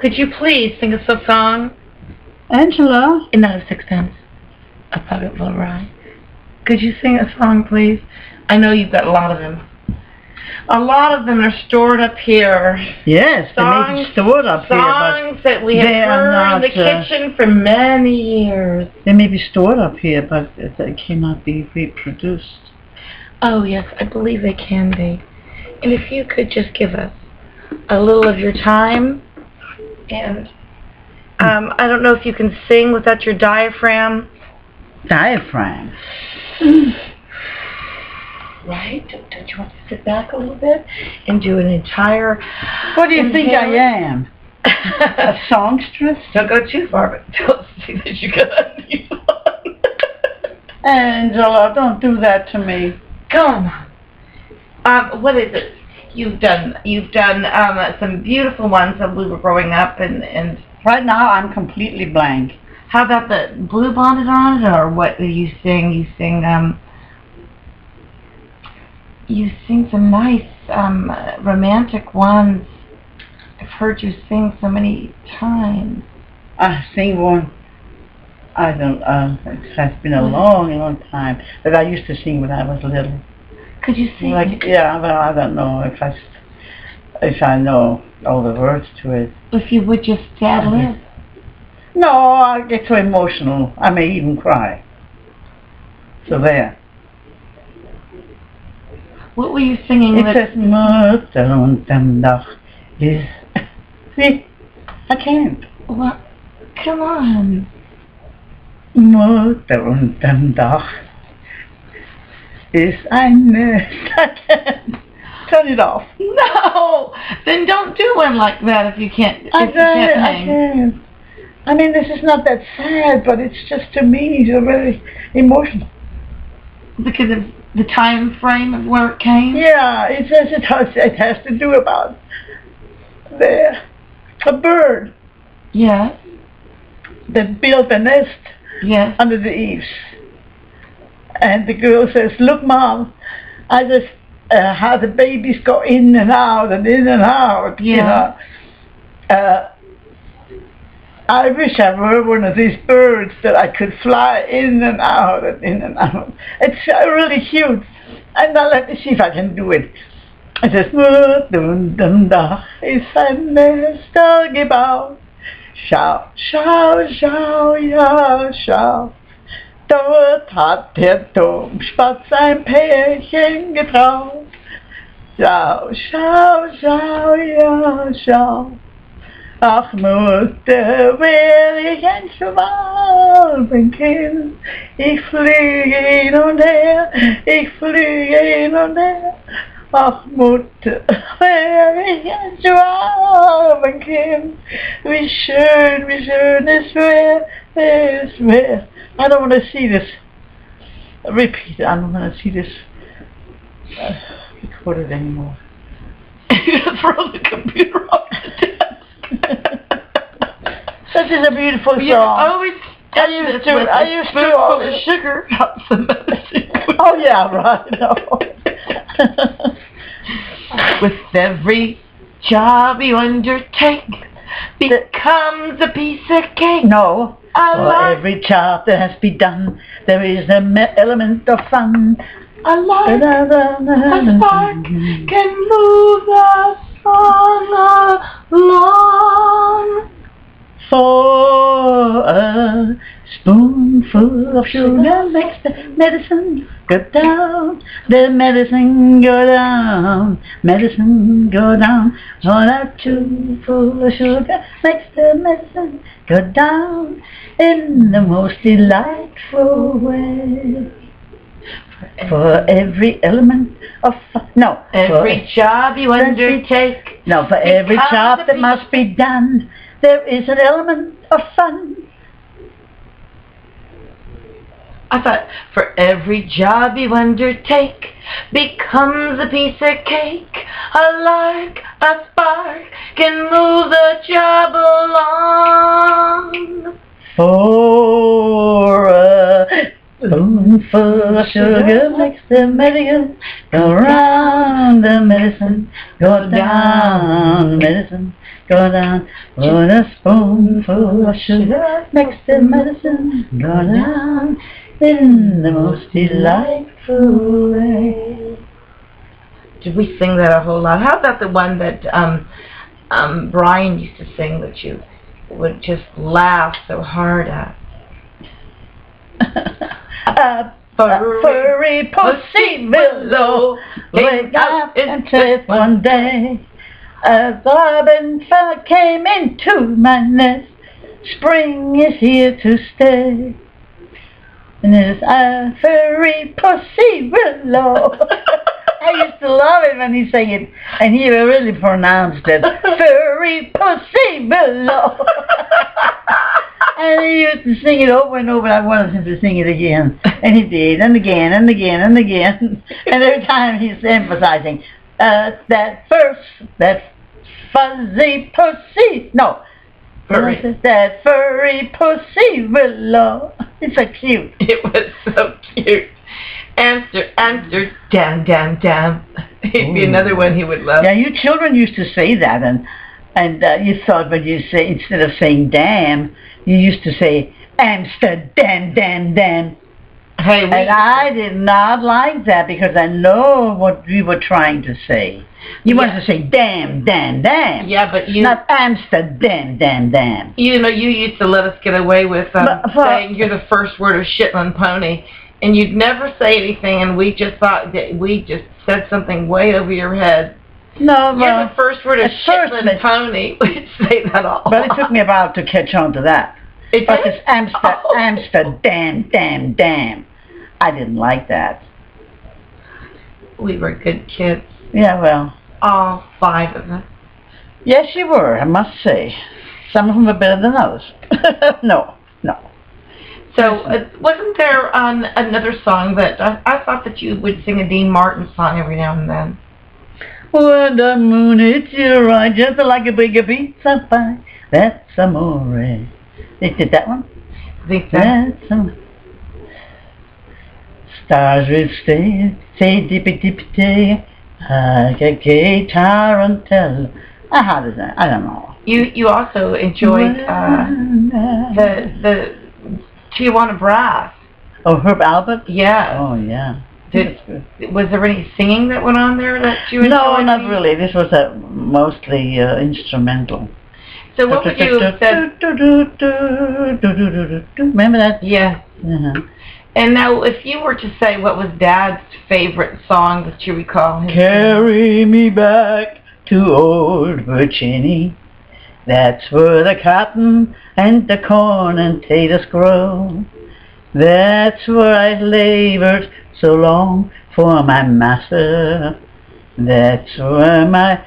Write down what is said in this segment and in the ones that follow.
Could you please sing us a song? Angela? Not a sixpence. A pocket full of rye. Could you sing a song, please? I know you've got a lot of them. A lot of them are stored up here. Yes, they may be stored up here, songs that we have heard in the kitchen for many years. They may be stored up here, but they cannot be reproduced. Oh, yes, I believe they can be. And if you could just give us a little of your time, and I don't know if you can sing without your diaphragm. Diaphragm? Right? Don't you want to sit back a little bit and do an entire... What do you think I am? A songstress? Don't go too far, but don't see that you got a new one. Angela, don't do that to me. Come on. What is it? You've done some beautiful ones when we were growing up, and right now I'm completely blank. How about the Blue Bonnet on it, or what do you sing? You sing some nice romantic ones. I've heard you sing so many times. I sing one. I don't. It has been a long time that I used to sing when I was little. Could you sing? Yeah, well, I don't know if I know all the words to it. If you would just ad-lib. No, I get so emotional. I may even cry. So there. What were you singing? It says Mutter und dem Dach ist. See, I can't. What? Come on. Mutter und dem Dach ist eine. I can't. Turn it off. No, then don't do one like that if you can't. I can't. I mean, this is not that sad, but it's just, to me, it's very emotional. Because of the time frame of where it came? Yeah, it says it has to do about a bird. Yes. That built a nest. Yes. Under the eaves. And the girl says, "Look, Mom, I just how the babies go in and out and in and out." Yeah. You know. I wish I were one of these birds that I could fly in and out and in and out. It's really cute. And now let me see if I can do it. It says, Dach ist ein Nester gebaut. Schau, schau, schau, ja, schau. Dort hat der Turmspatz ein Pärchen getraut. Schau, schau, schau, ja, schau. Ach, Mutter, wär ich ein Schwabenkind. Ich fliege hin und her, ich fliege hin und her. Ach, Mutter, wär ich ein Schwabenkind. Wie schön es wär. I don't want to see this. Repeat, I don't want to see this recorded anymore. You're going to throw the computer off the desk. This is a beautiful song. I used to always sugar, not some medicine. Oh yeah, right. No. With every job you undertake becomes a piece of cake. No. For every job that has been done, there is an element of fun. A light, a spark can move us on along. For a spoonful of sugar makes the medicine go down. The medicine go down. Medicine go down. For a tubeful of sugar makes the medicine go down in the most delightful way. For every element of fun. No. Every job you undertake. No, for every job that must be done, there is an element of fun. I thought, for every job you undertake becomes a piece of cake. A lark, a spark can move the job along. For a spoonful of sugar makes the medicine go round, the medicine go down, medicine go down. Put a spoonful of sugar makes the medicine go down in the most delightful way. Did we sing that a whole lot? How about the one that Brian used to sing that you would just laugh so hard at? A furry pussy willow wake up and said one day, a robin fella came into my nest. Spring is here to stay. And it's a furry pussy willow. I used to love it when he sang it, and he really pronounced it, furry pussy willow. And he used to sing it over and over. I wanted him to sing it again, and he did, and again, and again, and again. And every time he's emphasizing, that fuzzy pussy, no, Furry. that furry pussy willow. It's so cute. It was so cute. Answer, damn. He'd be another one he would love. Yeah, you children used to say that, and you thought when you say, instead of saying damn, you used to say Amsterdam, damn. Hey, and I did not like that because I know what we were trying to say. You wanted to say damn. Yeah, but you... Not Amsterdam, damn. You know, you used to let us get away with saying you're the first word of Shetland pony, and you'd never say anything, and we just thought that we just said something way over your head. No, you're the first word of Shetland pony. We'd say that all. But it took me a while to catch on to that. It but did? it's Amsterdam, damn. I didn't like that. We were good kids. Yeah, well. All 5 of us. Yes, you were, I must say. Some of them were better than others. No. So, wasn't there another song that I thought that you would sing a Dean Martin song every now and then? When the moon hits your eye, just like a big pizza pie, that's amore. They did that one? I think so. That's stars will say dippy day, like a gay tarantella. How does that? I don't know. You also enjoyed the Tijuana Brass. Oh, Herb Albert? Yeah. Oh, yeah. Was there any singing that went on there that you enjoyed? No, not really. This was mostly instrumental. So what would you have said? Remember that? Yeah. And now, if you were to say what was Dad's favorite song that you recall? Carry me back to old Virginia. That's where the cotton and the corn and potatoes grow. That's where I labored so long for my master. That's where my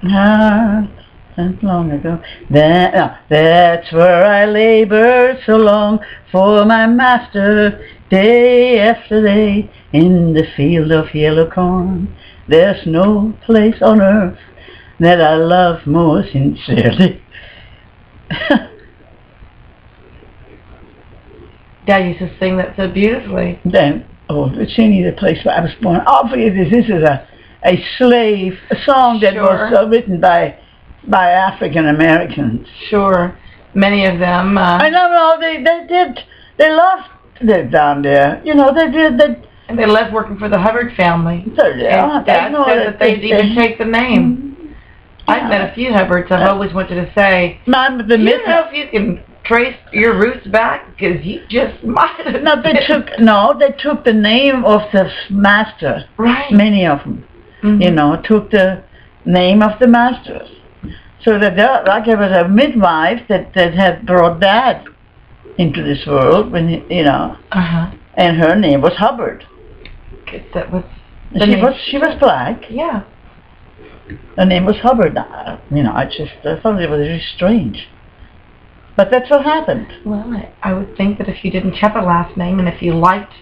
heart and long ago. That's where I labored so long for my master, day after day in the field of yellow corn. There's no place on earth that I love more sincerely. Dad used to sing that so beautifully. Then, Virginia, the place where I was born. Obviously, this is a slave, a song that was written by African Americans. Sure, many of them. I know. They lost it down there. You know, they did. And they left working for the Hubbard family. Yeah, and Dad said that they'd even take the name. I've met a few Hubbards. I've always wanted to say, do you know if you can trace your roots back? Because you just might have. They took the name of the master. Right. Many of them, took the name of the masters. So that there was a midwife that had brought Dad into this world when and her name was Hubbard. That was. She was black. Yeah. Her name was Hubbard. I thought it was really strange. But that's what happened. Well, I would think that if you didn't have a last name and if you liked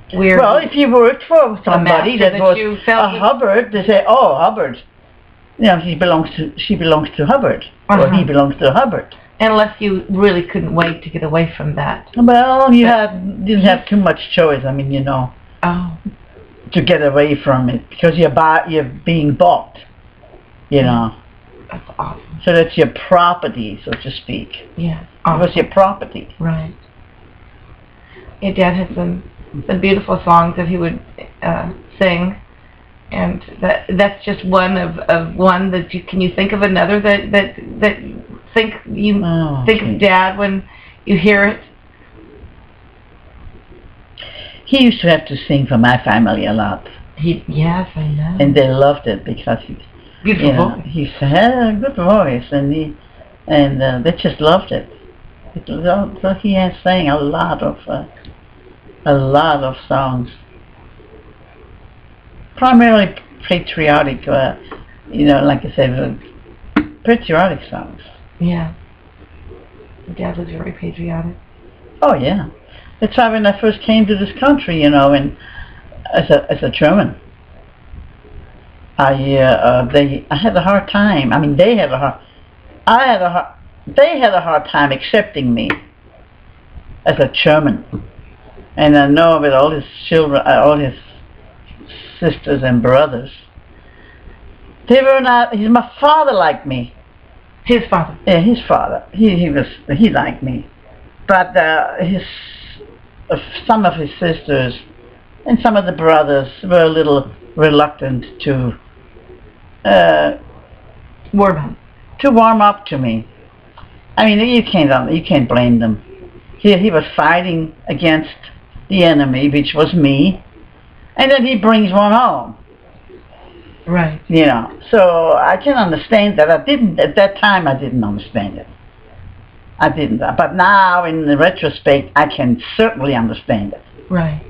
if you worked for somebody that was a Hubbard, they say, oh, Hubbard. She belongs to Hubbard. Or he belongs to Hubbard. Unless you really couldn't wait to get away from that. Well, you didn't have too much choice. Oh. To get away from it because you're being bought. That's awesome. So that's your property, so to speak. Yeah. Awesome. It was your property. Right. Yeah, Dad had some beautiful songs that he would sing, and that's just one of one that can you think of another that think of Dad when you hear it? He used to have to sing for my family a lot. Yes, I know. And they loved it because beautiful voice. He had a good voice, and they just loved it. So he has sang a lot of songs, primarily patriotic. Like I said, patriotic songs. Yeah. Dad was very patriotic. Oh yeah. That's why when I first came to this country, and as a German, I had a hard time. I mean, they had a hard time accepting me as a German. And I know with all his children, all his sisters and brothers, they were not. My father liked me. His father. Yeah, his father. He liked me, but some of his sisters and some of the brothers were a little reluctant to warm up to me. I mean, you can't blame them. He was fighting against the enemy, which was me, and then he brings one home. Right. So I can understand that. At that time I didn't understand it. I didn't. But now, in the retrospect, I can certainly understand it. Right.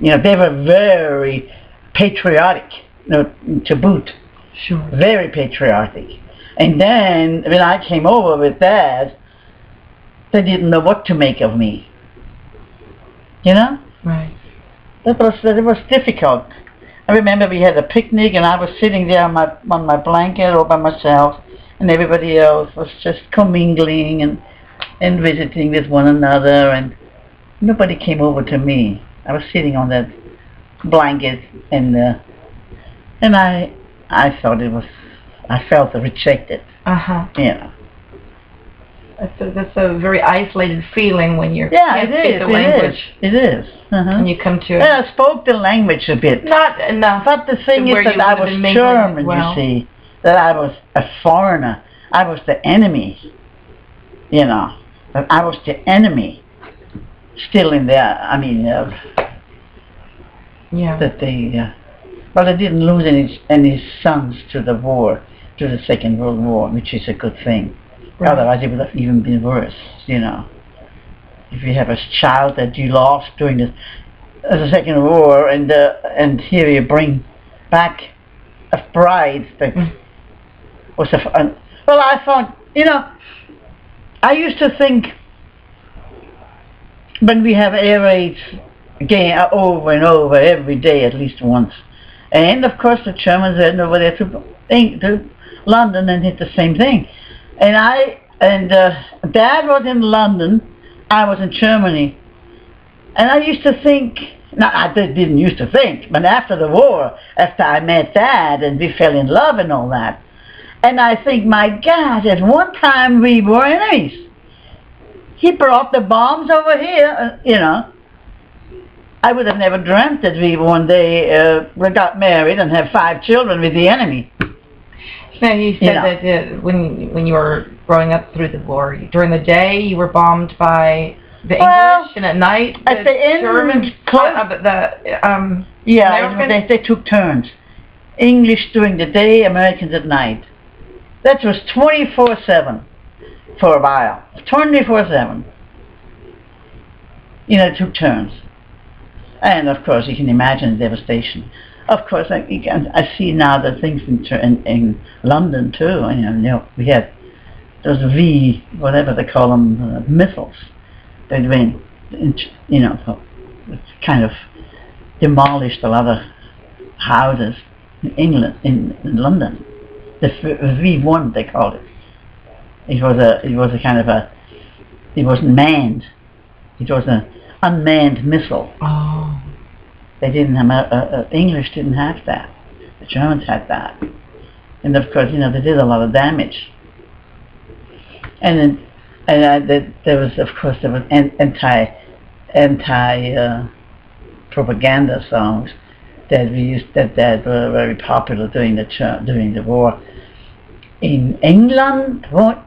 They were very patriotic, to boot. Sure. Very patriotic. And then, when I came over with Dad, they didn't know what to make of me. Right. It was difficult. I remember we had a picnic, and I was sitting there on my blanket all by myself, and everybody else was just commingling and visiting with one another, and nobody came over to me. I was sitting on that blanket, and I thought I felt rejected. That's a very isolated feeling when you're can't speak the language. It is. When you come to I spoke the language a bit. Not enough. But the thing is that I was German, you see, that I was a foreigner. I was the enemy. I was the enemy. Still in there. I mean, that they didn't lose any sons to the war, to the Second World War, which is a good thing. Right. Otherwise, it would have even been worse. If you have a child that you lost during the Second War, and here you bring back a bride that was well, I thought, I used to think when we have air raids again over and over every day, at least once, and of course the Germans went over there to London and did the same thing. And Dad was in London, I was in Germany, and I used to think, I didn't used to think, but after the war, after I met Dad and we fell in love and all that, and I think, my God, at one time we were enemies. He brought the bombs over here, I would have never dreamt that we one day got married and have 5 children with the enemy. Now, you said that when you were growing up through the war, during the day you were bombed by the English, and at night at the Germans. They took turns. English during the day, Americans at night. That was 24/7 for a while. 24/7. Took turns. And of course, you can imagine the devastation. Of course, I see now the things in London too. We had those whatever they call them, missiles that went, kind of demolished a lot of houses in England, in London. The V1 they called it. It was a kind of it wasn't manned. It was an unmanned missile. Oh. They didn't have English didn't have that. The Germans had that. And of course, you know, they did a lot of damage. And then, there was anti propaganda songs that we used that were very popular during the war. In England wohnt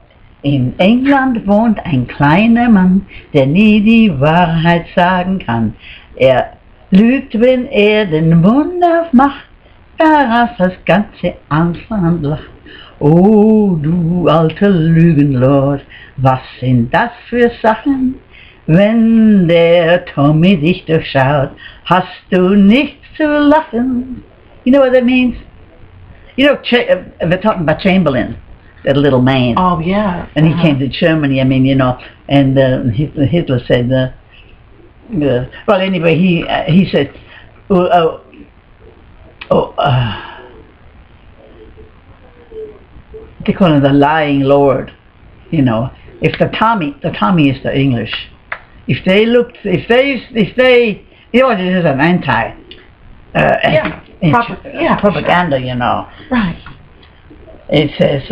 ein kleiner Mann, der nie die Wahrheit sagen kann. Lügt, wenn den Mund aufmacht, dass das ganze Ausland lacht. Oh, du alter Lügenlord, was sind das für Sachen? Wenn der Tommy dich durchschaut, hast du nichts zu lachen. You know what that means? You know, we're talking about Chamberlain, that little man. Oh, yeah. And he came to Germany, I mean, you know, and Hitler said, well, anyway, he said, they call him the lying Lord, you know. If the Tommy is the English. If they, you know, this is an propaganda, you know. Right. It says,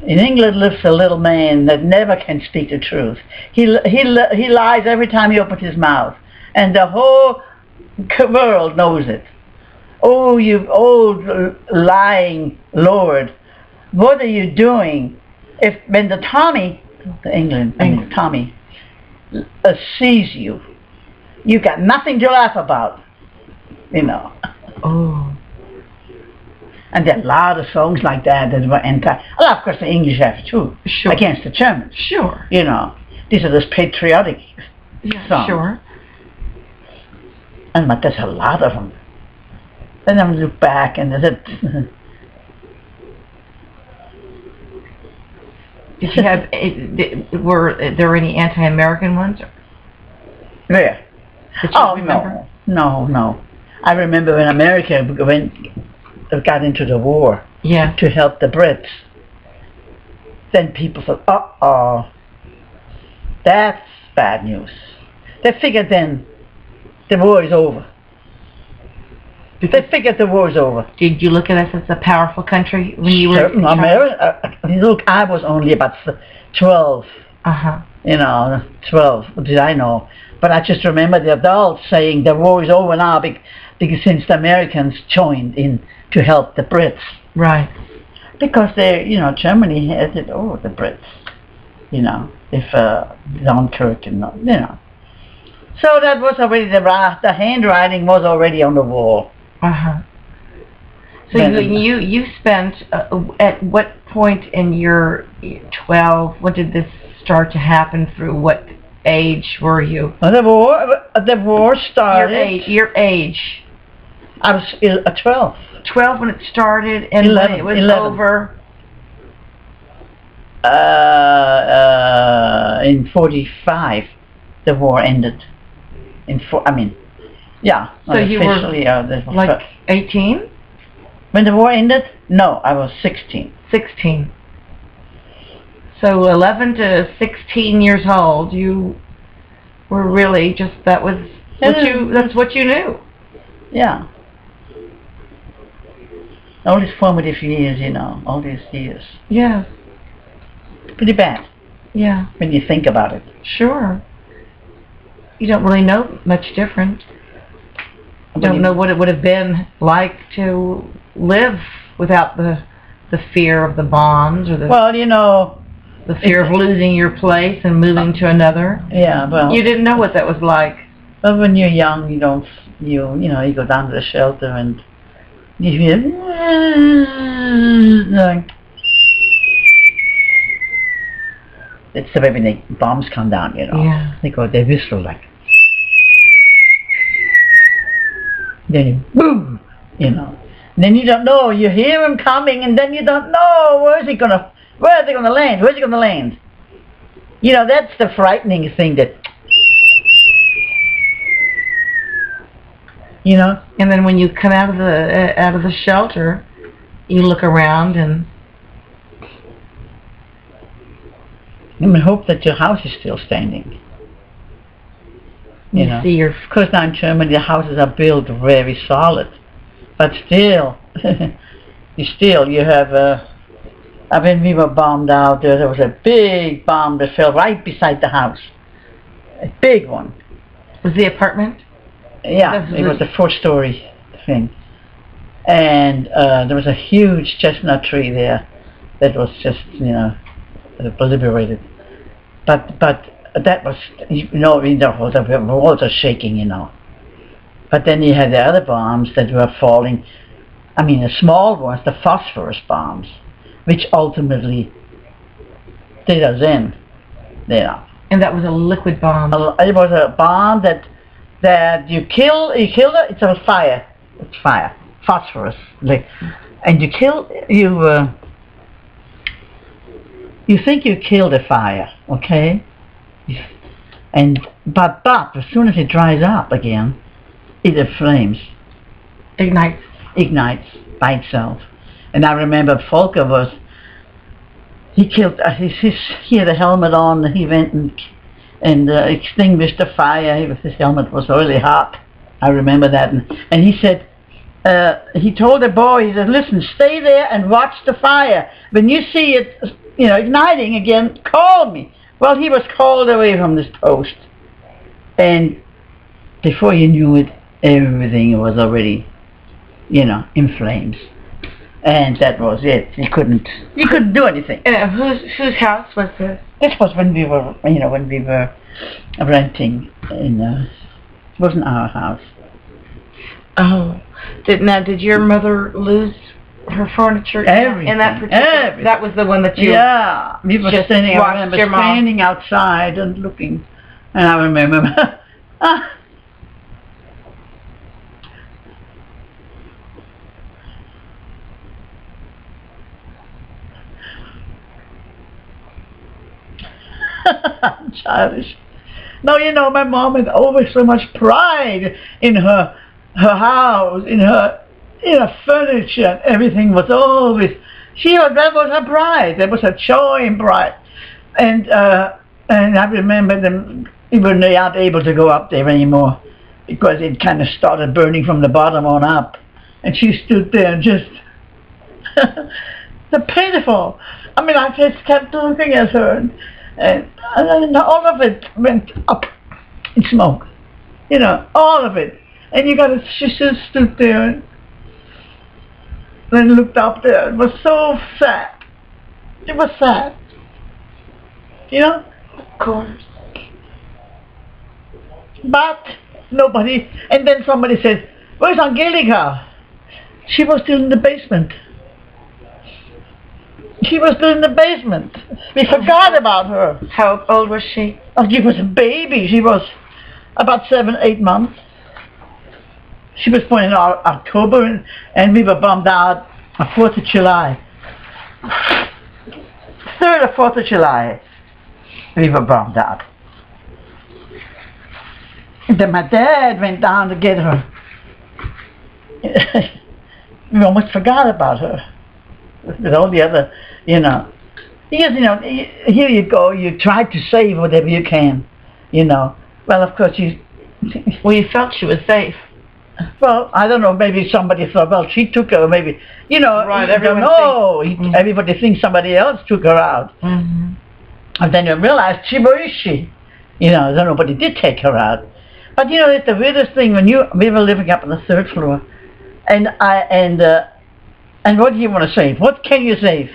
in England lives a little man that never can speak the truth. He lies every time he opens his mouth, and the whole world knows it. Oh, you old lying Lord, what are you doing? When the Tommy, Tommy, sees you, you got nothing to laugh about, you know. Oh. And there are a lot of songs like that were well, of course the English have too, sure, against the Germans. Sure. You know, these are those patriotic songs. Sure. But there's a lot of them. Then I look back and there's Did you have, were there any anti-American ones? Where? Remember? No. I remember when America got into the war, yeah, to help the Brits. Then people thought, uh-oh, that's bad news. They figured then the war is over. They figured the war is over. Did you look at us as a powerful country when you were? Look, I was only about 12. You know, 12. What did I know? But I just remember the adults saying the war is over now because since the Americans joined in to help the Brits. Right. Because Germany had it over the Brits. You know, if Dunkirk and you know. So that was already the handwriting was already on the wall. So you spent at what point in your 12? What did this start to happen through? What age were you? The war started. Your age. I was 12. 12 when it started, and 11, when it was 11. over. In 45, the war ended. Yeah. So you were like 18? When the war ended? No, I was 16. 16. So 11 to 16 years old, you were really just, that's what you knew. Yeah. All these formative years, you know, all these years. Yeah. Pretty bad. Yeah. When you think about it. Sure. You don't really know much different. You don't know what it would have been like to live without the fear of the bombs or the fear of losing your place and moving to another. Yeah, well. You didn't know what that was like. But when you're young, you go down to the shelter and you hear like, it's the way when the bombs come down, you know. Yeah. They whistle like. Then boom, you know. Then you don't know. You hear him coming, and then you don't know where are they gonna land? Where's he gonna land? You know, that's the frightening thing that. You know. And then when you come out of the shelter, you look around and. I hope that your house is still standing. You know, see your. Of course, now in Germany the houses are built very solid, but still, you have. When we were bombed out, there was a big bomb that fell right beside the house. A big one. Was the apartment? Yeah, it was a 4-story thing. And there was a huge chestnut tree there that was just, obliterated. But that was, the walls are shaking, But then you had the other bombs that were falling. I mean, the small ones, the phosphorus bombs, which ultimately did us in. And that was a liquid bomb. It was a bomb that you kill it, it's a fire. It's fire. Phosphorus. And you think you killed the fire, okay? But as soon as it dries up again, it inflames. Ignites by itself. And I remember Volker he had a helmet on, he went and extinguished the fire. His helmet was really hot. I remember that. And he said, he told the boy, he said, listen, stay there and watch the fire. When you see it, igniting again, call me. Well, he was called away from this post. And before you knew it, everything was already, in flames. And that was it. You couldn't do anything. Whose house was this? This was when we were, renting. It wasn't our house. Oh, did your mother lose her furniture in that particular? Everything. That was the one that you. Yeah, we were standing outside and looking, and I remember. I'm childish. No, my mom had always so much pride in her house, in her furniture, and everything was always. That was her pride. That was her joy and pride. And I remember them. We were not able to go up there anymore because it kind of started burning from the bottom on up. And she stood there and just. The pitiful. I mean, I just kept looking at her. And all of it went up in smoke, all of it. And she just stood there and then looked up there. It was so sad. It was sad. Of course. But nobody, and then somebody said, where's Angelica? She was still in the basement. She was still in the basement. We forgot about her. How old was she? Oh, she was a baby. She was about 7-8 months. She was born in October, and we were bombed out on 4th of July. 3rd or 4th of July, we were bombed out. And then my dad went down to get her. We almost forgot about her. With all the other, because, here you go, you try to save whatever you can, Well, of course, you felt she was safe. Well, I don't know, maybe somebody thought, well, she took her, maybe, Right, everybody thinks somebody else took her out. Mm-hmm. And then you realize, where is she? Nobody did take her out. But, it's the weirdest thing, we were living up on the 3rd floor, and what do you want to save? What can you save?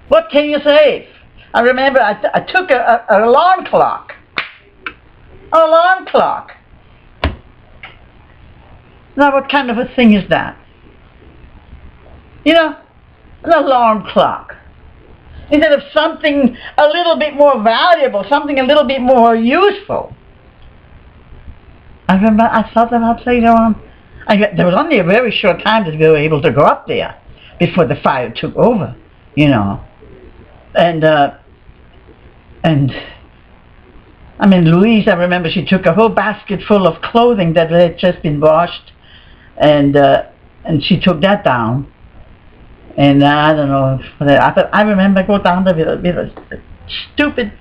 What can you save? I remember I took an alarm clock. An alarm clock. Now what kind of a thing is that? An alarm clock. Instead of something a little bit more valuable, something a little bit more useful. I remember I thought about later on. There was only a very short time that we were able to go up there before the fire took over, And I mean, Louise, I remember she took a whole basket full of clothing that had just been washed, and she took that down. And I don't know, but I remember I go down there with a stupid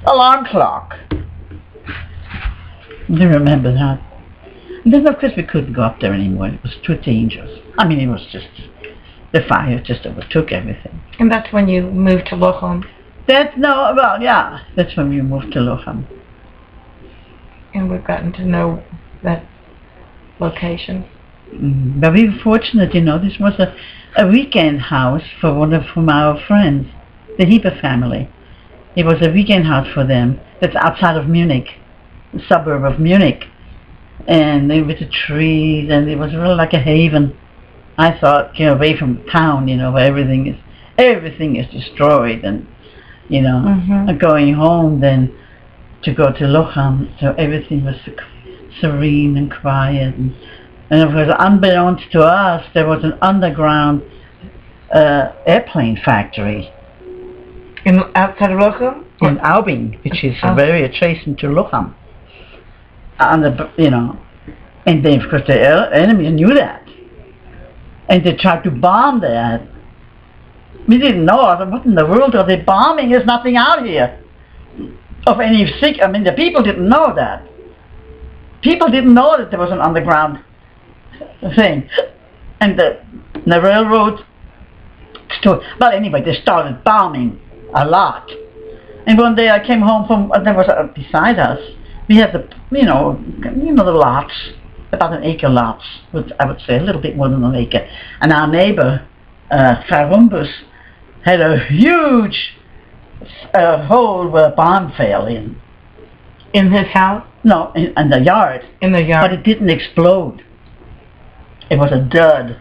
alarm clock. Do you remember that? And then, of course, we couldn't go up there anymore. It was too dangerous. I mean, it was just The fire just overtook everything. And that's when you moved to Lochem. That's when we moved to Lochem. And we've gotten to know that location. But we were fortunate, this was a weekend house from our friends, the Hubbard family. It was a weekend house for them that's outside of Munich, a suburb of Munich. And with the trees, and it was really like a haven. I thought, away from town, where everything is destroyed, and going home then to go to Lochem, so everything was serene and quiet, and it was unbeknownst to us, there was an underground airplane factory outside of Lochem? In Aubing, which is very adjacent to Lochem. And then of course the enemy knew that, and they tried to bomb that. We didn't know. I thought, what in the world are they bombing? There's nothing out here of any sick. I mean, the people didn't know that. People didn't know that there was an underground thing, and the railroad. Well, anyway, they started bombing a lot. And one day I came home from. There was beside us. We had the the lots, about an acre lots, I would say a little bit more than an acre. And our neighbor, Farumbus, had a huge hole where a bomb fell in. In his house? No, in the yard. In the yard. But it didn't explode. It was a dud.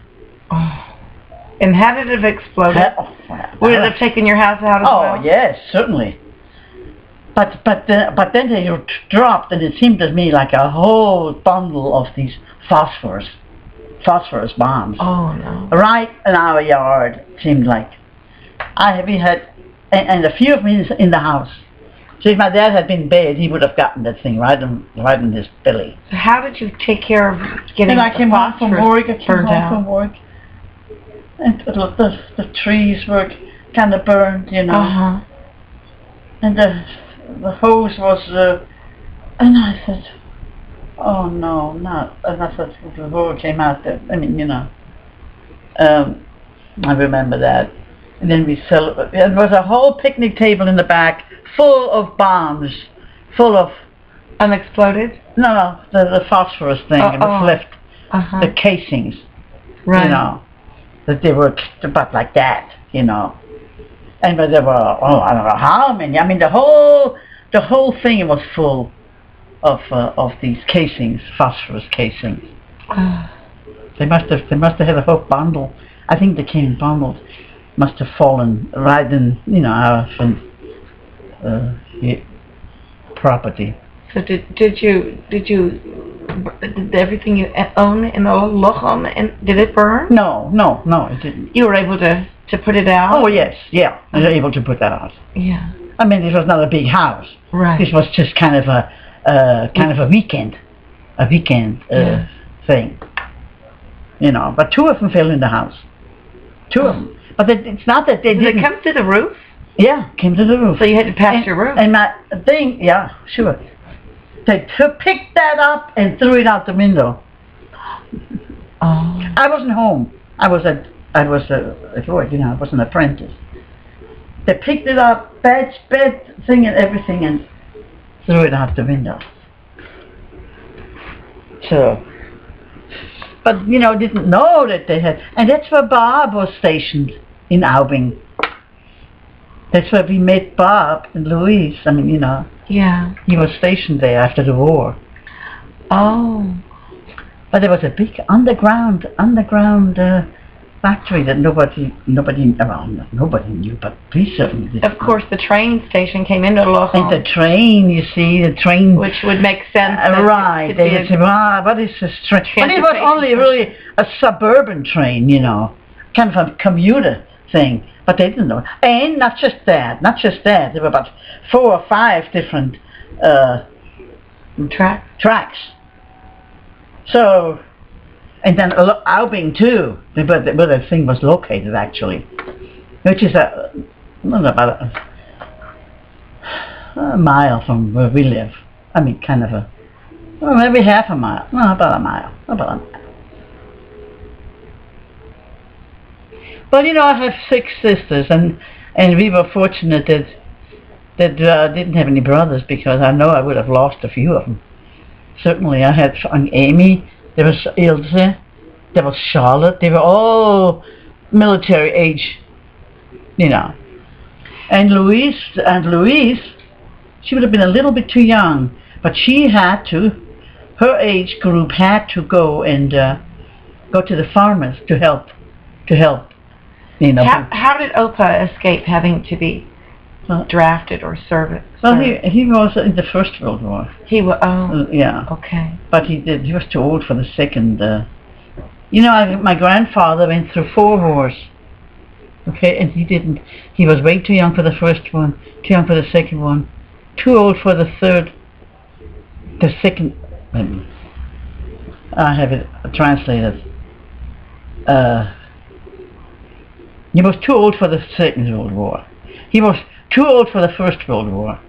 Oh. And how did it have exploded? Would it have taken your house out as well? Oh, yes, certainly. But then they dropped, and it seemed to me like a whole bundle of these phosphorus bombs. Oh no! Right in our yard, it seemed like. We had, and a few of them in the house. So if my dad had been bad, he would have gotten that thing right in his belly. So how did you take care of getting? And I came home from work. And the trees were kind of burned, And the hose was, and I said, oh no, not, and I said, the word came out there, I remember that. And then we celebrated. There was a whole picnic table in the back, full of bombs, full of... Unexploded? No, the phosphorus thing, it was left, the casings, right. That they were about like that, And but there were, I don't know how many. I mean, the whole thing was full of these casings, phosphorus casings. They must have had a whole bundle. I think they came bundled. Must have fallen right in, our property. So did everything you own in Lochem, and did it burn? No, it didn't. You were able to put it out? Oh yes, yeah, I was able to put that out. Yeah. I mean, this was not a big house. Right. This was just kind of a weekend thing. But two of them fell in the house. Two of them. But it's not that they didn't. Did it come to the roof? Yeah, came to the roof. So you had to patch your roof. And my thing, yeah, sure. They picked that up and threw it out the window. Oh. I wasn't home. I was at work, I was an apprentice. They picked it up, bed thing and everything, and threw it out the window. So, but didn't know that they had, and that's where Bob was stationed in Aubing. That's where we met Bob and Louise. Yeah. He was stationed there after the war. Oh. But there was a big underground factory that nobody knew, but we certainly did. Of course, the train station came into Lochem. And the train, which would make sense. Right. They would say, what is this train? But it was only really a suburban train, kind of a commuter thing. But they didn't know. And not just that. There were about 4 or 5 different tracks. So, and then Aubing too, where the thing was located actually, which is about a mile from where we live. I mean, kind of maybe half a mile. No, about a mile. Well, I have 6 sisters, and we were fortunate that didn't have any brothers, because I know I would have lost a few of them. Certainly, I had Amy, there was Ilse, there was Charlotte. They were all military age, And Louise, she would have been a little bit too young, but she had to. Her age group had to go and go to the farmers to help. How did Opa escape having to be drafted or serve? Well, he was in the First World War. He was. Oh. Yeah. Okay. But he was too old for the second. My grandfather went through 4 wars. Okay, and he didn't. He was way too young for the first one, too young for the second one, too old for the third. The second. I have it translated. He was too old for the Second World War. He was too old for the First World War,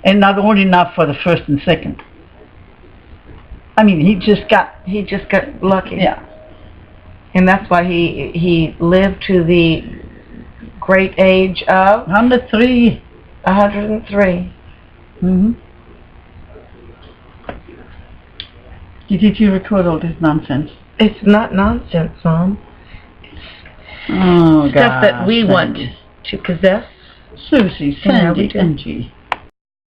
and not old enough for the first and second. I mean, he just got lucky. Yeah, and that's why he lived to the great age of 103. 103. Mhm. Did you record all this nonsense? It's not nonsense, Mom. Oh, God. Stuff that we want to possess. Susie, Sandy, Angie.